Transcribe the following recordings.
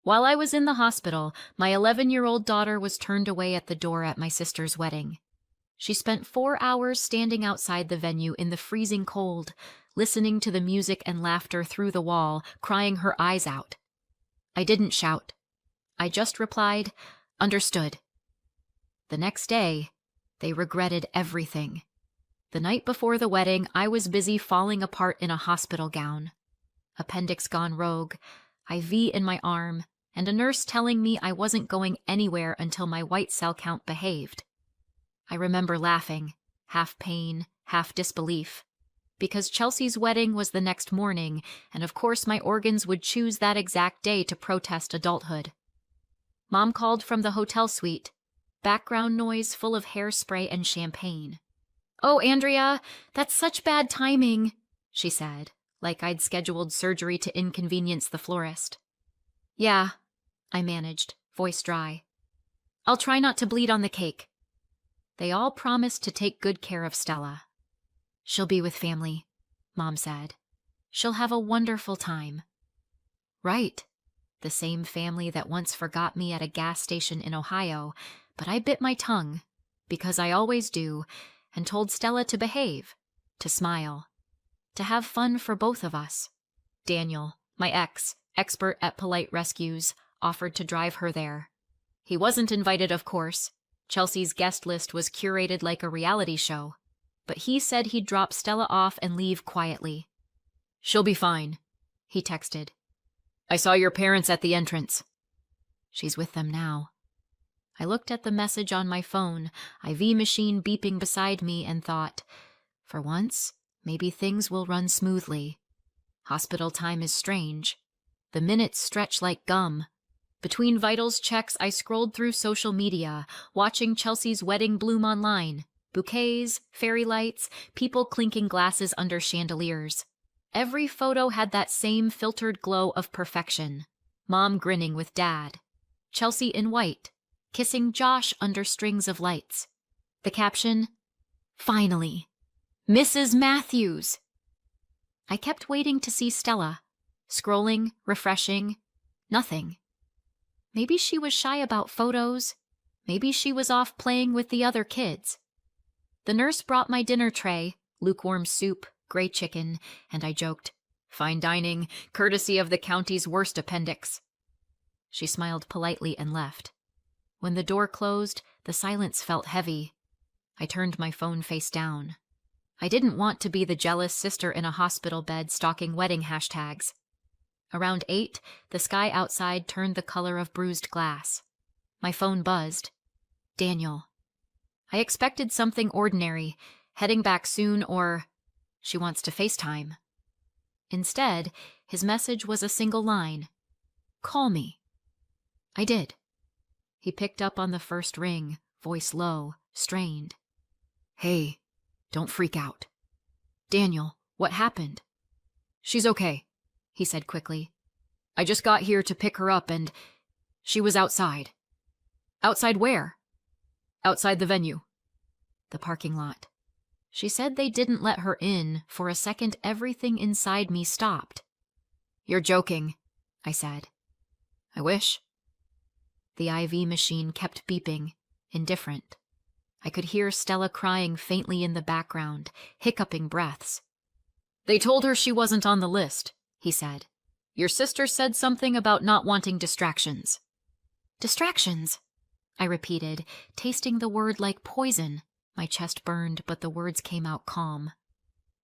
While I was in the hospital, my 11-year-old daughter was turned away at the door at my sister's wedding. She spent 4 hours standing outside the venue in the freezing cold, listening to the music and laughter through the wall, crying her eyes out. I didn't shout. I just replied, "Understood." The next day, they regretted everything. The night before the wedding, I was busy falling apart in a hospital gown. Appendix gone rogue, IV in my arm, and a nurse telling me I wasn't going anywhere until my white cell count behaved. I remember laughing, half pain, half disbelief, because Chelsea's wedding was the next morning, and of course my organs would choose that exact day to protest adulthood. Mom called from the hotel suite, background noise full of hairspray and champagne. "Oh, Andrea, that's such bad timing," she said, like I'd scheduled surgery to inconvenience the florist. "Yeah," I managed, voice dry. "I'll try not to bleed on the cake." They all promised to take good care of Stella. "She'll be with family," Mom said. "She'll have a wonderful time." Right, the same family that once forgot me at a gas station in Ohio, but I bit my tongue, because I always do, and told Stella to behave, to smile, to have fun for both of us. Daniel, my ex, expert at polite rescues, offered to drive her there. He wasn't invited, of course. Chelsea's guest list was curated like a reality show, but he said he'd drop Stella off and leave quietly. "She'll be fine," he texted. "I saw your parents at the entrance." She's with them now. I looked at the message on my phone, IV machine beeping beside me, and thought, for once, maybe things will run smoothly. Hospital time is strange. The minutes stretch like gum. Between vitals checks, I scrolled through social media, watching Chelsea's wedding bloom online. Bouquets, fairy lights, people clinking glasses under chandeliers. Every photo had that same filtered glow of perfection. Mom grinning with Dad. Chelsea in white, kissing Josh under strings of lights. The caption, "Finally, Mrs. Matthews." I kept waiting to see Stella. Scrolling, refreshing, nothing. Maybe she was shy about photos. Maybe she was off playing with the other kids. The nurse brought my dinner tray, lukewarm soup, gray chicken, and I joked, "Fine dining, courtesy of the county's worst appendix." She smiled politely and left. When the door closed, the silence felt heavy. I turned my phone face down. I didn't want to be the jealous sister in a hospital bed stalking wedding hashtags. Around 8, the sky outside turned the color of bruised glass. My phone buzzed. Daniel. I expected something ordinary, heading back soon, or she wants to FaceTime. Instead, his message was a single line. "Call me." I did. He picked up on the first ring, voice low, strained. "Hey, don't freak out." "Daniel, what happened?" "She's okay," he said quickly. "I just got here to pick her up and she was outside." "Outside where?" "Outside the venue." "The parking lot." She said they didn't let her in. For a second, everything inside me stopped. "You're joking," I said. "I wish." The IV machine kept beeping, indifferent. I could hear Stella crying faintly in the background, hiccuping breaths. "They told her she wasn't on the list," he said. "Your sister said something about not wanting distractions." "Distractions?" I repeated, tasting the word like poison. My chest burned, but the words came out calm.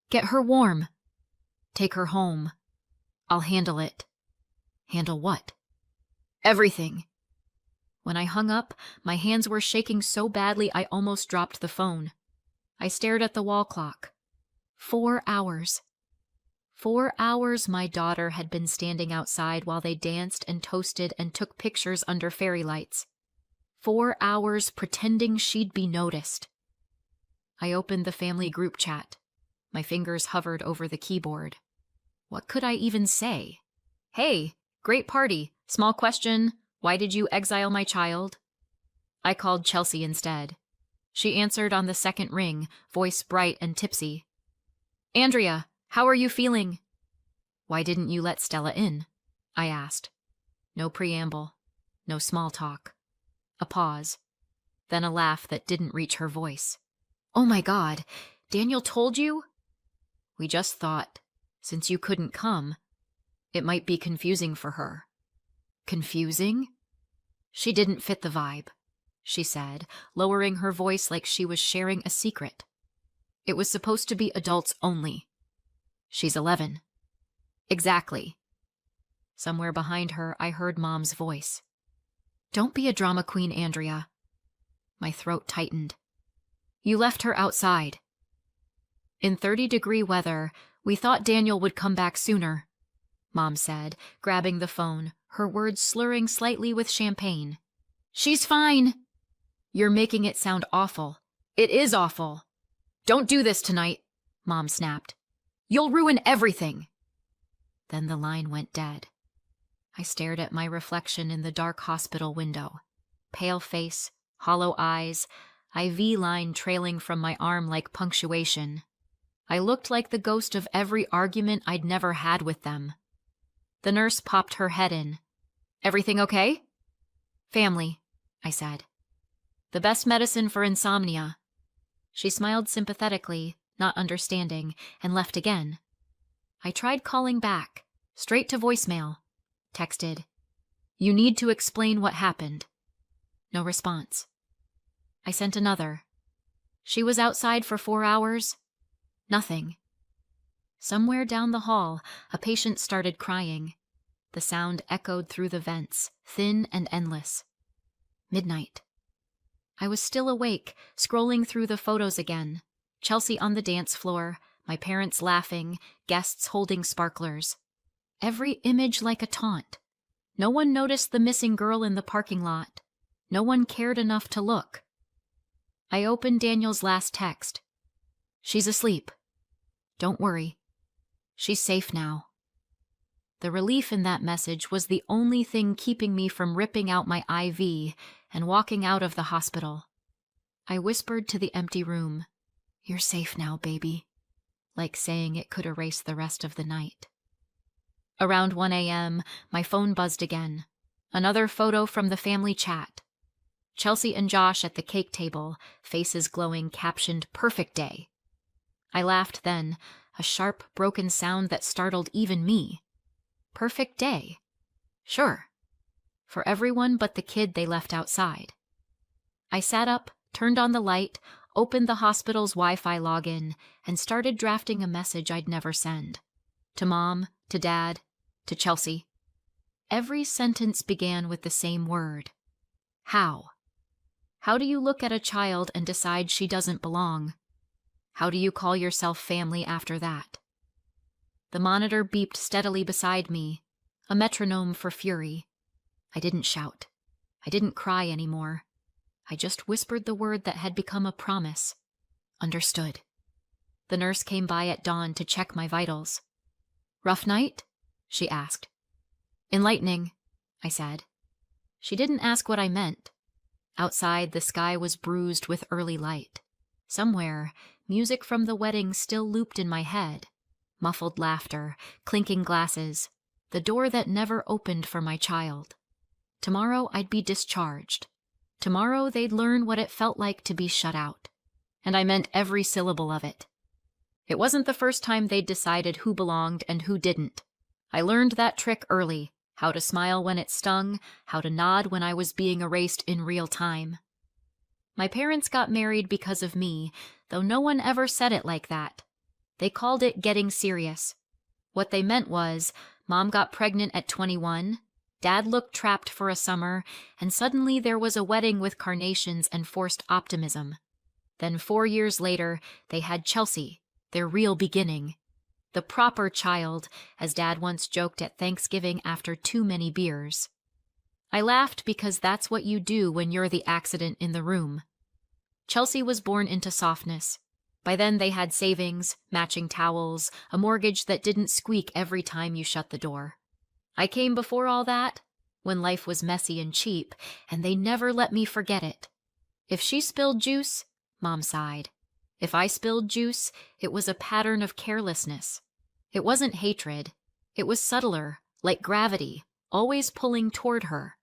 "Get her warm." "Take her home." "I'll handle it." "Handle what?" "Everything." When I hung up, my hands were shaking so badly I almost dropped the phone. I stared at the wall clock. 4 hours. 4 hours my daughter had been standing outside while they danced and toasted and took pictures under fairy lights. 4 hours pretending she'd be noticed. I opened the family group chat. My fingers hovered over the keyboard. What could I even say? "Hey, great party. Small question. Why did you exile my child?" I called Chelsea instead. She answered on the second ring, voice bright and tipsy. "Andrea, how are you feeling?" "Why didn't you let Stella in?" I asked. No preamble. No small talk. A pause. Then a laugh that didn't reach her voice. "Oh my God, Daniel told you?" "We just thought, since you couldn't come, it might be confusing for her." "Confusing?" "She didn't fit the vibe," she said, lowering her voice like she was sharing a secret. "It was supposed to be adults only." "She's 11. "Exactly." Somewhere behind her, I heard Mom's voice. "Don't be a drama queen, Andrea." My throat tightened. "You left her outside." "In 30-degree weather, we thought Daniel would come back sooner," Mom said, grabbing the phone, her words slurring slightly with champagne. "She's fine." "You're making it sound awful." "It is awful." "Don't do this tonight," Mom snapped. "You'll ruin everything." Then the line went dead. I stared at my reflection in the dark hospital window. Pale face, hollow eyes, IV line trailing from my arm like punctuation. I looked like the ghost of every argument I'd never had with them. The nurse popped her head in. "Everything okay?" "Family," I said. "The best medicine for insomnia." She smiled sympathetically, not understanding, and left again. I tried calling back, straight to voicemail. Texted, "You need to explain what happened." No response. I sent another. "She was outside for 4 hours." Nothing. Somewhere down the hall, a patient started crying. The sound echoed through the vents, thin and endless. Midnight. I was still awake, scrolling through the photos again. Chelsea on the dance floor, my parents laughing, guests holding sparklers. Every image like a taunt. No one noticed the missing girl in the parking lot. No one cared enough to look. I opened Daniel's last text. "She's asleep. Don't worry. She's safe now." The relief in that message was the only thing keeping me from ripping out my IV and walking out of the hospital. I whispered to the empty room, "You're safe now, baby," like saying it could erase the rest of the night. Around 1 a.m., my phone buzzed again. Another photo from the family chat. Chelsea and Josh at the cake table, faces glowing, captioned, "Perfect day." I laughed then, a sharp, broken sound that startled even me. Perfect day. Sure. For everyone but the kid they left outside. I sat up, turned on the light, opened the hospital's Wi-Fi login, and started drafting a message I'd never send. To Mom, to Dad, to Chelsea. Every sentence began with the same word. How? How do you look at a child and decide she doesn't belong? How do you call yourself family after that? The monitor beeped steadily beside me, a metronome for fury. I didn't shout. I didn't cry anymore. I just whispered the word that had become a promise. Understood. The nurse came by at dawn to check my vitals. "Rough night?" she asked. "Enlightening," I said. She didn't ask what I meant. Outside, the sky was bruised with early light. Somewhere, music from the wedding still looped in my head. Muffled laughter, clinking glasses, the door that never opened for my child. Tomorrow I'd be discharged. Tomorrow they'd learn what it felt like to be shut out. And I meant every syllable of it. It wasn't the first time they'd decided who belonged and who didn't. I learned that trick early, how to smile when it stung, how to nod when I was being erased in real time. My parents got married because of me, though no one ever said it like that. They called it getting serious. What they meant was, Mom got pregnant at 21, Dad looked trapped for a summer, and suddenly there was a wedding with carnations and forced optimism. Then 4 years later, they had Chelsea, their real beginning. The proper child, as Dad once joked at Thanksgiving after too many beers. I laughed because that's what you do when you're the accident in the room. Chelsea was born into softness. By then they had savings, matching towels, a mortgage that didn't squeak every time you shut the door. I came before all that, when life was messy and cheap, and they never let me forget it. If she spilled juice, Mom sighed. If I spilled juice, it was a pattern of carelessness. It wasn't hatred. It was subtler, like gravity, always pulling toward her.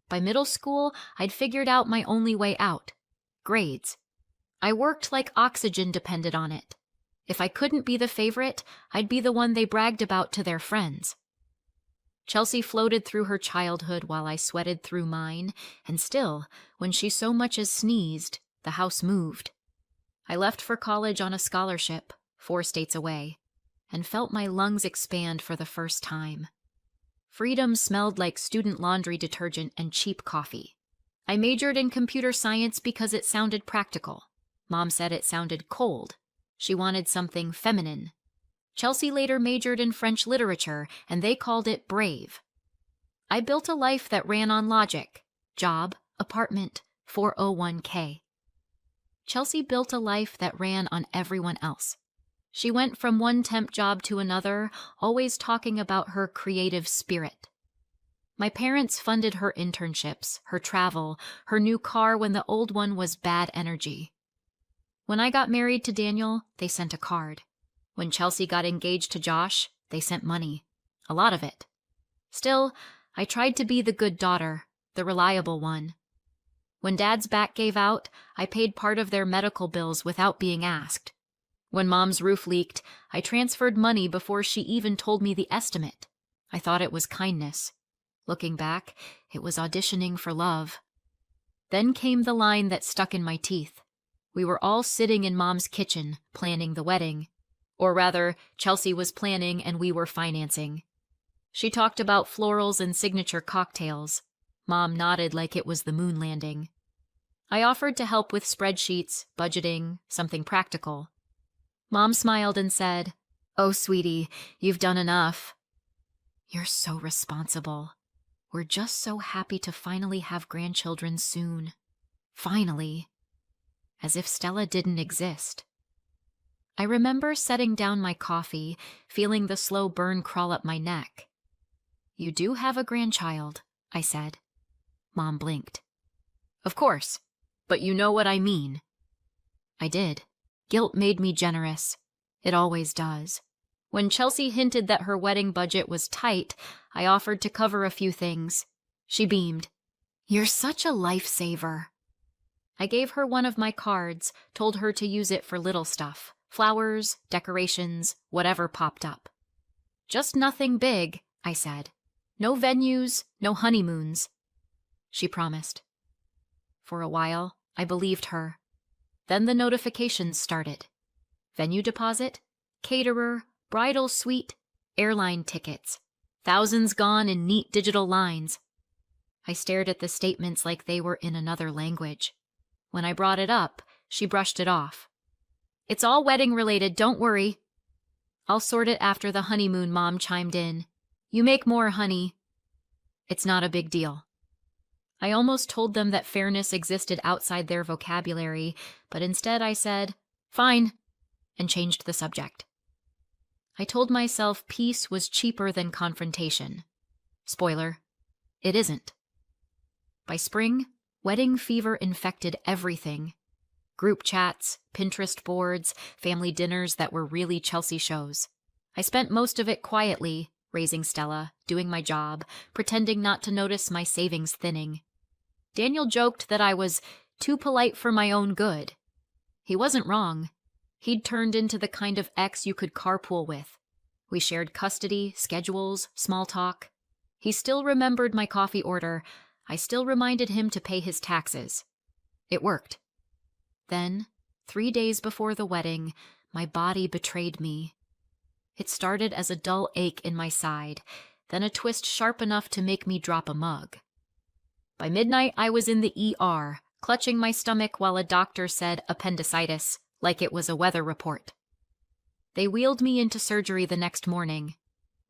By middle school, I'd figured out my only way out: grades. I worked like oxygen depended on it. If I couldn't be the favorite, I'd be the one they bragged about to their friends. Chelsea floated through her childhood while I sweated through mine, and still, when she so much as sneezed, the house moved. I left for college on a scholarship, 4 states away, and felt my lungs expand for the first time. Freedom smelled like student laundry detergent and cheap coffee. I majored in computer science because it sounded practical. Mom said it sounded cold. She wanted something feminine. Chelsea later majored in French literature, and they called it brave. I built a life that ran on logic: job, apartment, 401k. Chelsea built a life that ran on everyone else. She went from one temp job to another, always talking about her creative spirit. My parents funded her internships, her travel, her new car when the old one was bad energy. When I got married to Daniel, they sent a card. When Chelsea got engaged to Josh, they sent money. A lot of it. Still, I tried to be the good daughter, the reliable one. When Dad's back gave out, I paid part of their medical bills without being asked. When Mom's roof leaked, I transferred money before she even told me the estimate. I thought it was kindness. Looking back, it was auditioning for love. Then came the line that stuck in my teeth. We were all sitting in Mom's kitchen, planning the wedding. Or rather, Chelsea was planning and we were financing. She talked about florals and signature cocktails. Mom nodded like it was the moon landing. I offered to help with spreadsheets, budgeting, something practical. Mom smiled and said, "Oh, sweetie, you've done enough." "You're so responsible. We're just so happy to finally have grandchildren soon. Finally." As if Stella didn't exist. I remember setting down my coffee, feeling the slow burn crawl up my neck. "You do have a grandchild," I said. Mom blinked. "Of course, but you know what I mean." I did. Guilt made me generous. It always does. When Chelsea hinted that her wedding budget was tight, I offered to cover a few things. She beamed. "You're such a lifesaver." I gave her one of my cards, told her to use it for little stuff. Flowers, decorations, whatever popped up. "Just nothing big," I said. "No venues, no honeymoons." She promised. For a while, I believed her. Then the notifications started. Venue deposit, caterer, bridal suite, airline tickets. Thousands gone in neat digital lines. I stared at the statements like they were in another language. When I brought it up, she brushed it off. "It's all wedding related, don't worry." "I'll sort it after the honeymoon," Mom chimed in. "You make more, honey." "It's not a big deal." I almost told them that fairness existed outside their vocabulary, but instead I said, "Fine," and changed the subject. I told myself peace was cheaper than confrontation. Spoiler, it isn't. By spring, wedding fever infected everything. Group chats, Pinterest boards, family dinners that were really Chelsea shows. I spent most of it quietly, raising Stella, doing my job, pretending not to notice my savings thinning. Daniel joked that I was too polite for my own good. He wasn't wrong. He'd turned into the kind of ex you could carpool with. We shared custody, schedules, small talk. He still remembered my coffee order. I still reminded him to pay his taxes. It worked. Then, 3 days before the wedding, my body betrayed me. It started as a dull ache in my side, then a twist sharp enough to make me drop a mug. By midnight, I was in the ER, clutching my stomach while a doctor said appendicitis, like it was a weather report. They wheeled me into surgery the next morning.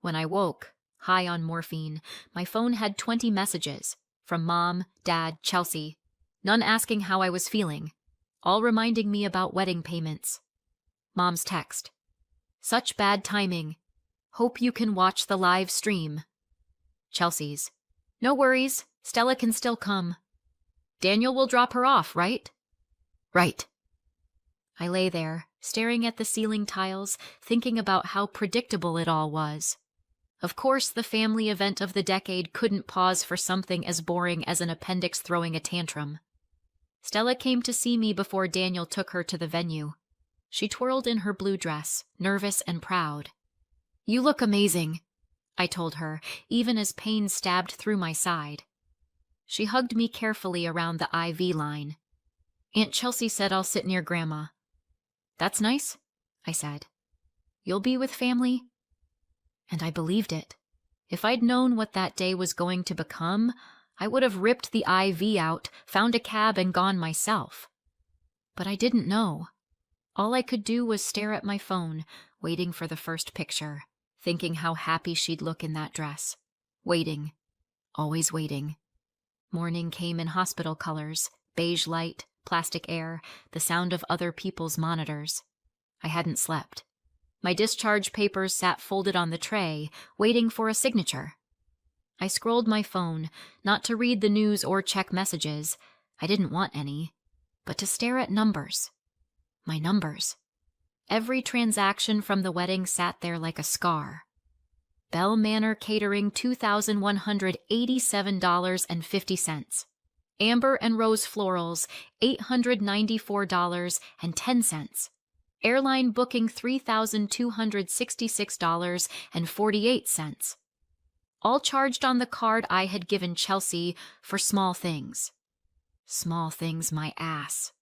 When I woke, high on morphine, my phone had 20 messages from Mom, Dad, Chelsea, none asking how I was feeling, all reminding me about wedding payments. Mom's text. "Such bad timing. Hope you can watch the live stream." Chelsea's. "No worries. Stella can still come. Daniel will drop her off, right?" "Right." I lay there, staring at the ceiling tiles, thinking about how predictable it all was. Of course, the family event of the decade couldn't pause for something as boring as an appendix throwing a tantrum. Stella came to see me before Daniel took her to the venue. She twirled in her blue dress, nervous and proud. "You look amazing," I told her, even as pain stabbed through my side. She hugged me carefully around the IV line. "Aunt Chelsea said I'll sit near Grandma." "That's nice," I said. "You'll be with family?" And I believed it. If I'd known what that day was going to become, I would have ripped the IV out, found a cab, and gone myself. But I didn't know. All I could do was stare at my phone, waiting for the first picture, thinking how happy she'd look in that dress. Waiting. Always waiting. Morning came in hospital colors, beige light, plastic air, the sound of other people's monitors. I hadn't slept. My discharge papers sat folded on the tray, waiting for a signature. I scrolled my phone, not to read the news or check messages. I didn't want any. But to stare at numbers. My numbers. Every transaction from the wedding sat there like a scar. Bell Manor Catering, $2,187.50. Amber and Rose Florals, $894.10. Airline booking, $3,266.48. All charged on the card I had given Chelsea for small things. Small things, my ass.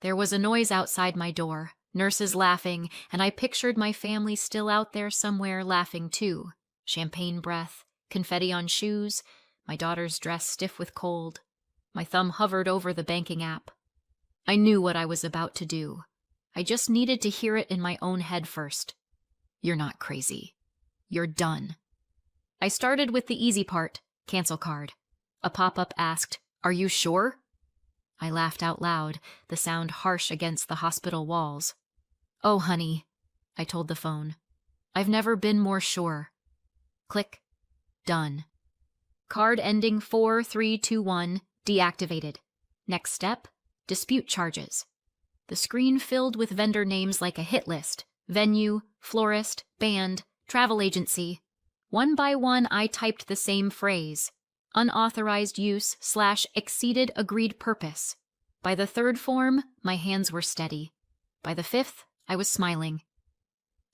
There was a noise outside my door, nurses laughing, and I pictured my family still out there somewhere laughing too. Champagne breath, confetti on shoes, my daughter's dress stiff with cold. My thumb hovered over the banking app. I knew what I was about to do. I just needed to hear it in my own head first. "You're not crazy. You're done." I started with the easy part, cancel card. A pop-up asked, "Are you sure?" I laughed out loud, the sound harsh against the hospital walls. "Oh, honey," I told the phone. "I've never been more sure." Click. Done. Card ending 4321 deactivated. Next step, dispute charges. The screen filled with vendor names like a hit list. Venue, florist, band, travel agency. One by one, I typed the same phrase. Unauthorized use / exceeded agreed purpose. By the third form, my hands were steady. By the fifth, I was smiling.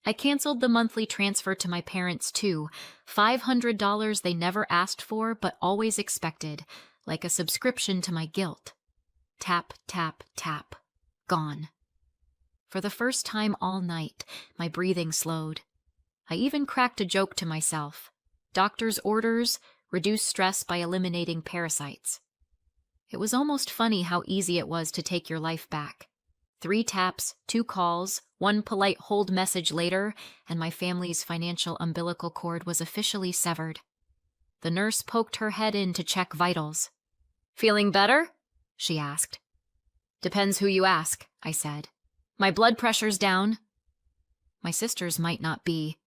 I canceled the monthly transfer to my parents too, $500 they never asked for but always expected, like a subscription to my guilt. Tap, tap, tap. Gone. For the first time all night, my breathing slowed. I even cracked a joke to myself. Doctor's orders: reduce stress by eliminating parasites. It was almost funny how easy it was to take your life back. 3 taps, 2 calls, 1 polite hold message later, and my family's financial umbilical cord was officially severed. The nurse poked her head in to check vitals. "Feeling better?" she asked. "Depends who you ask," I said. "My blood pressure's down." My sister's might not be.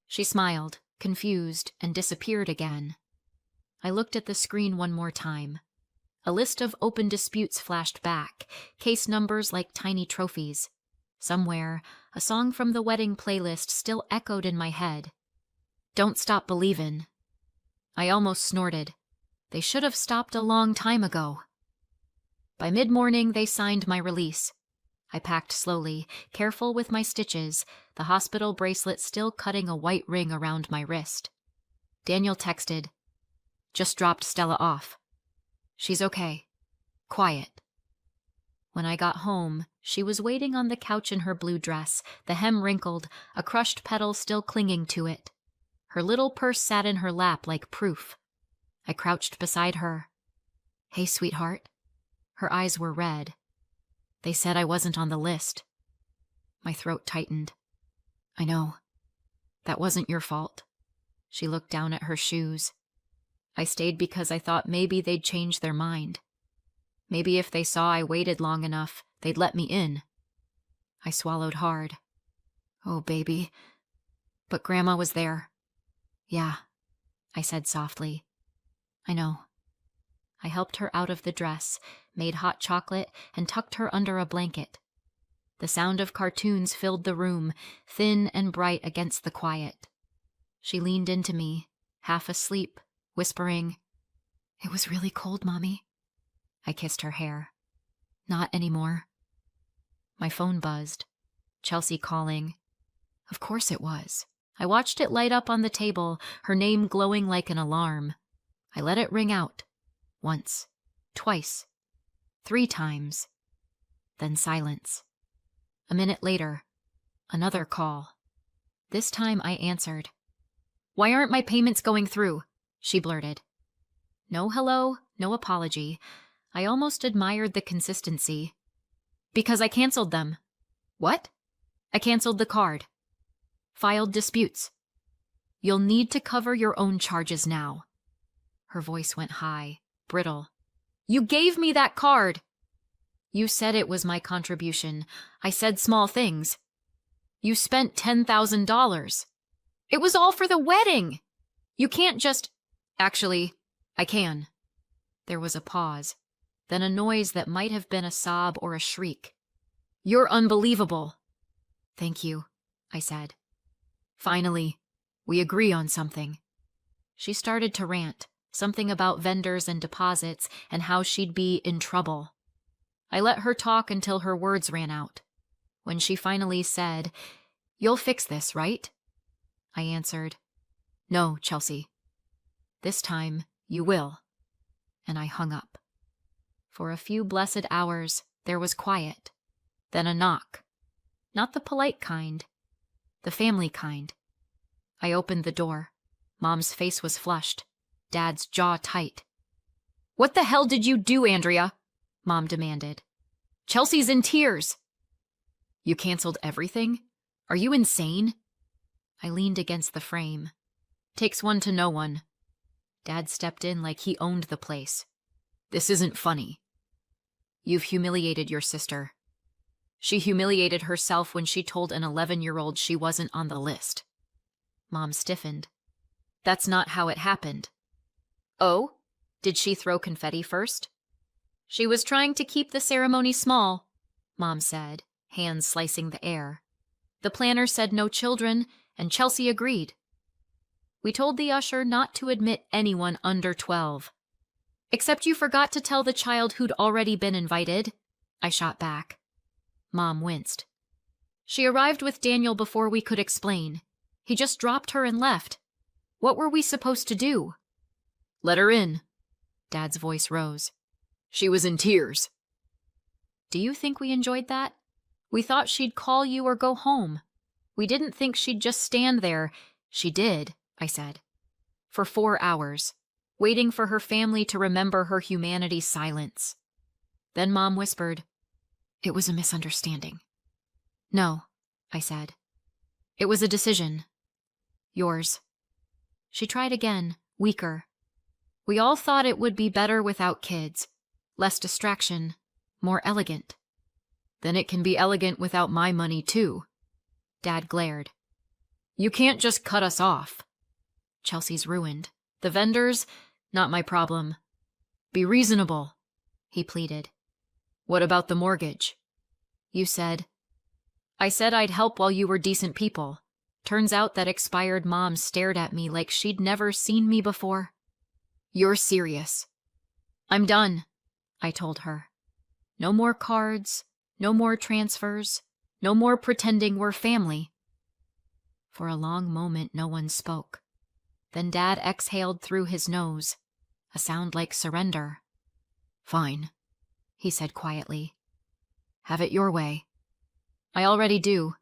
She smiled, confused, and disappeared again. I looked at the screen one more time. A list of open disputes flashed back, case numbers like tiny trophies. Somewhere, a song from the wedding playlist still echoed in my head. "Don't Stop Believin'." I almost snorted. They should have stopped a long time ago. By mid-morning, they signed my release. I packed slowly, careful with my stitches, the hospital bracelet still cutting a white ring around my wrist. Daniel texted, "Just dropped Stella off. She's okay. Quiet." When I got home, she was waiting on the couch in her blue dress, the hem wrinkled, a crushed petal still clinging to it. Her little purse sat in her lap like proof. I crouched beside her. "Hey, sweetheart." Her eyes were red. "They said I wasn't on the list." My throat tightened. "I know. That wasn't your fault." She looked down at her shoes. "I stayed because I thought maybe they'd change their mind. Maybe if they saw I waited long enough, they'd let me in." I swallowed hard. "Oh, baby." "But Grandma was there." "Yeah," I said softly. "I know." I helped her out of the dress, made hot chocolate, and tucked her under a blanket. The sound of cartoons filled the room, thin and bright against the quiet. She leaned into me, half asleep, whispering, "It was really cold, Mommy." I kissed her hair. "Not anymore." My phone buzzed. Chelsea calling. Of course it was. I watched it light up on the table, her name glowing like an alarm. I let it ring out. Once. Twice. 3 times. Then silence. A minute later, another call. This time I answered. "Why aren't my payments going through?" she blurted. No hello, no apology. I almost admired the consistency. "Because I canceled them." "What?" "I canceled the card. Filed disputes. You'll need to cover your own charges now." Her voice went high, brittle. "You gave me that card!" "You said it was my contribution. I said small things." "You spent $10,000. It was all for the wedding. You can't just—" "Actually, I can." There was a pause, then a noise that might have been a sob or a shriek. "You're unbelievable." "Thank you," I said. "Finally, we agree on something." She started to rant, something about vendors and deposits and how she'd be in trouble. I let her talk until her words ran out. When she finally said, "You'll fix this, right?" I answered, "No, Chelsea. This time, you will." And I hung up. For a few blessed hours, there was quiet. Then a knock. Not the polite kind. The family kind. I opened the door. Mom's face was flushed. Dad's jaw tight. "What the hell did you do, Andrea?" Mom demanded. "Chelsea's in tears." "You canceled everything? Are you insane?" I leaned against the frame. "Takes one to know one." Dad stepped in like he owned the place. "This isn't funny. You've humiliated your sister. She humiliated herself when she told an 11-year-old she wasn't on the list." Mom stiffened. "That's not how it happened." "Oh? Did she throw confetti first?" "She was trying to keep the ceremony small," Mom said, hands slicing the air. "The planner said no children, and Chelsea agreed. We told the usher not to admit anyone under 12. "Except you forgot to tell the child who'd already been invited," I shot back. Mom winced. "She arrived with Daniel before we could explain. He just dropped her and left. What were we supposed to do?" "Let her in." Dad's voice rose. "She was in tears." "Do you think we enjoyed that? We thought she'd call you or go home. We didn't think she'd just stand there." "She did," I said. "For 4 hours, waiting for her family to remember her humanity's silence." Then Mom whispered, "It was a misunderstanding." "No," I said. "It was a decision. Yours." She tried again, weaker. "We all thought it would be better without kids. Less distraction, more elegant." "Then it can be elegant without my money, too." Dad glared. "You can't just cut us off." "Chelsea's ruined. The vendors, not my problem." "Be reasonable," he pleaded. "What about the mortgage?" "You said—" "I said I'd help while you were decent people. Turns out that expired mom stared at me like she'd never seen me before." "You're serious." "I'm done," I told her. "No more cards, no more transfers, no more pretending we're family." For a long moment, no one spoke. Then Dad exhaled through his nose, a sound like surrender. "Fine," he said quietly. "Have it your way." "I already do,"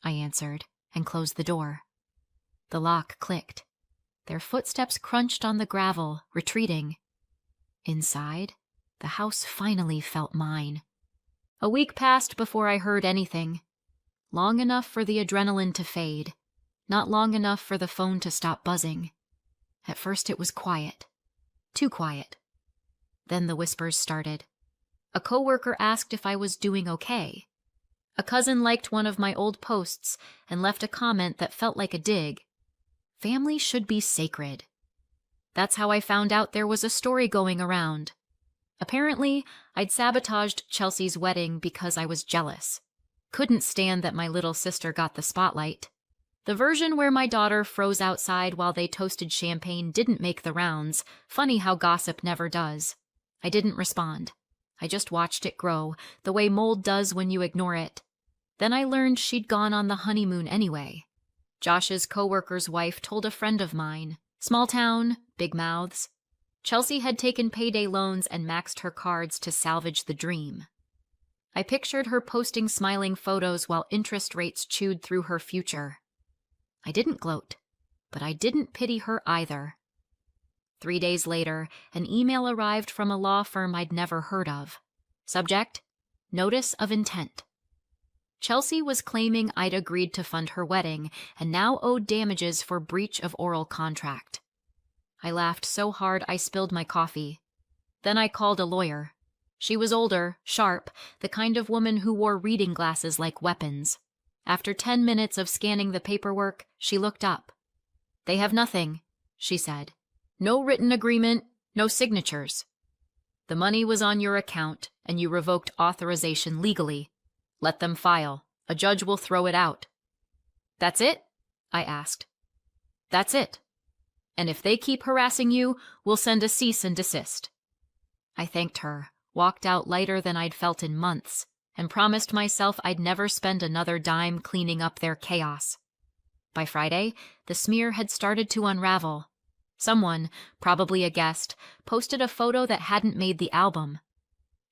I answered, and closed the door. The lock clicked. Their footsteps crunched on the gravel, retreating. Inside, the house finally felt mine. A week passed before I heard anything. Long enough for the adrenaline to fade. Not long enough for the phone to stop buzzing. At first it was quiet. Too quiet. Then the whispers started. A coworker asked if I was doing okay. A cousin liked one of my old posts and left a comment that felt like a dig. Family should be sacred. That's how I found out there was a story going around. Apparently, I'd sabotaged Chelsea's wedding because I was jealous. Couldn't stand that my little sister got the spotlight. The version where my daughter froze outside while they toasted champagne didn't make the rounds. Funny how gossip never does. I didn't respond. I just watched it grow, the way mold does when you ignore it. Then I learned she'd gone on the honeymoon anyway. Josh's coworker's wife told a friend of mine. Small town, big mouths. Chelsea had taken payday loans and maxed her cards to salvage the dream. I pictured her posting smiling photos while interest rates chewed through her future. I didn't gloat, but I didn't pity her either. 3 days later, an email arrived from a law firm I'd never heard of. Subject: Notice of Intent. Chelsea was claiming I'd agreed to fund her wedding and now owed damages for breach of oral contract. I laughed so hard I spilled my coffee. Then I called a lawyer. She was older, sharp, the kind of woman who wore reading glasses like weapons. After 10 minutes of scanning the paperwork, she looked up. "They have nothing," she said. "No written agreement, no signatures. The money was on your account, and you revoked authorization legally. Let them file. A judge will throw it out." "That's it?" I asked. "That's it. And if they keep harassing you, we'll send a cease and desist." I thanked her, walked out lighter than I'd felt in months, and promised myself I'd never spend another dime cleaning up their chaos. By Friday, the smear had started to unravel. Someone, probably a guest, posted a photo that hadn't made the album.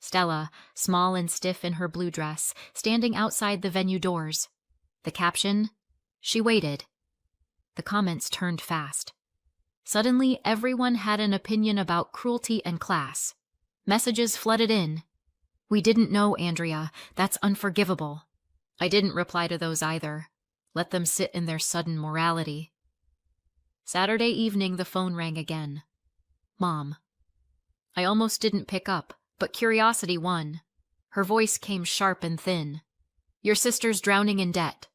Stella, small and stiff in her blue dress, standing outside the venue doors. The caption: "She waited." The comments turned fast. Suddenly, everyone had an opinion about cruelty and class. Messages flooded in. "We didn't know, Andrea. That's unforgivable." I didn't reply to those either. Let them sit in their sudden morality. Saturday evening, the phone rang again. Mom. I almost didn't pick up, but curiosity won. Her voice came sharp and thin. "Your sister's drowning in debt.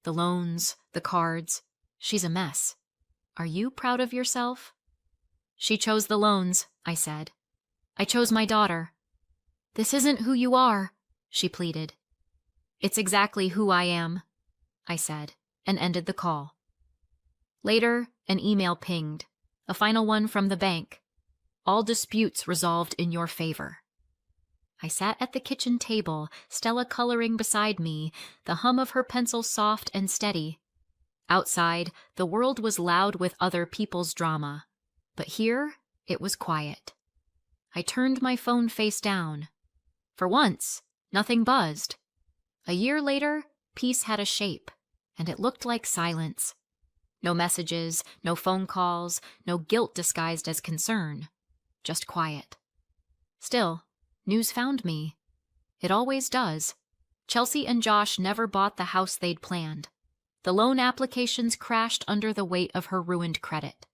The loans, the cards. She's a mess. Are you proud of yourself?" "She chose the loans," I said. "I chose my daughter." "This isn't who you are," she pleaded. "It's exactly who I am," I said, and ended the call. Later, an email pinged, a final one from the bank. "All disputes resolved in your favor." I sat at the kitchen table, Stella coloring beside me, the hum of her pencil soft and steady. Outside, the world was loud with other people's drama, but here it was quiet. I turned my phone face down. For once, nothing buzzed. A year later, peace had a shape, and it looked like silence. No messages, no phone calls, no guilt disguised as concern. Just quiet. Still, news found me. It always does. Chelsea and Josh never bought the house they'd planned. The loan applications crashed under the weight of her ruined credit.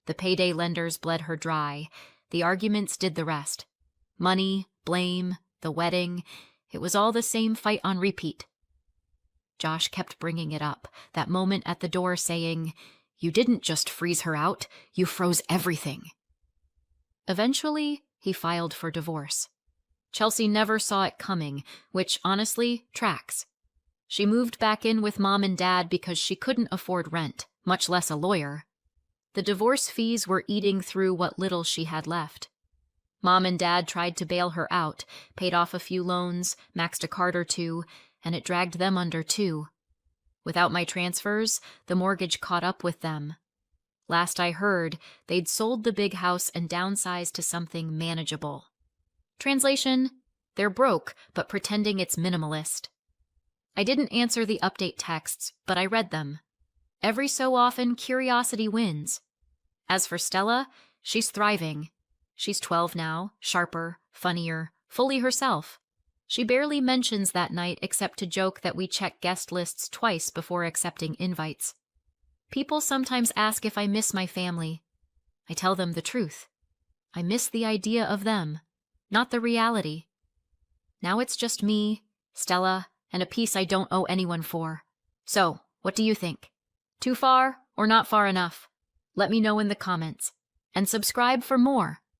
The payday lenders bled her dry. The arguments did the rest. Money, blame, the wedding. It was all the same fight on repeat. Josh kept bringing it up, that moment at the door saying, "You didn't just freeze her out, you froze everything." Eventually, he filed for divorce. Chelsea never saw it coming, which honestly tracks. She moved back in with Mom and Dad because she couldn't afford rent, much less a lawyer. The divorce fees were eating through what little she had left. Mom and Dad tried to bail her out, paid off a few loans, maxed a card or two, and it dragged them under too. Without my transfers, the mortgage caught up with them. Last I heard, they'd sold the big house and downsized to something manageable. Translation: they're broke, but pretending it's minimalist. I didn't answer the update texts, but I read them. Every so often, curiosity wins. As for Stella, she's thriving. She's 12 now, sharper, funnier, fully herself. She barely mentions that night except to joke that we check guest lists twice before accepting invites. People sometimes ask if I miss my family. I tell them the truth. I miss the idea of them, not the reality. Now it's just me, Stella, and a piece I don't owe anyone for. So, what do you think? Too far or not far enough? Let me know in the comments. And subscribe for more.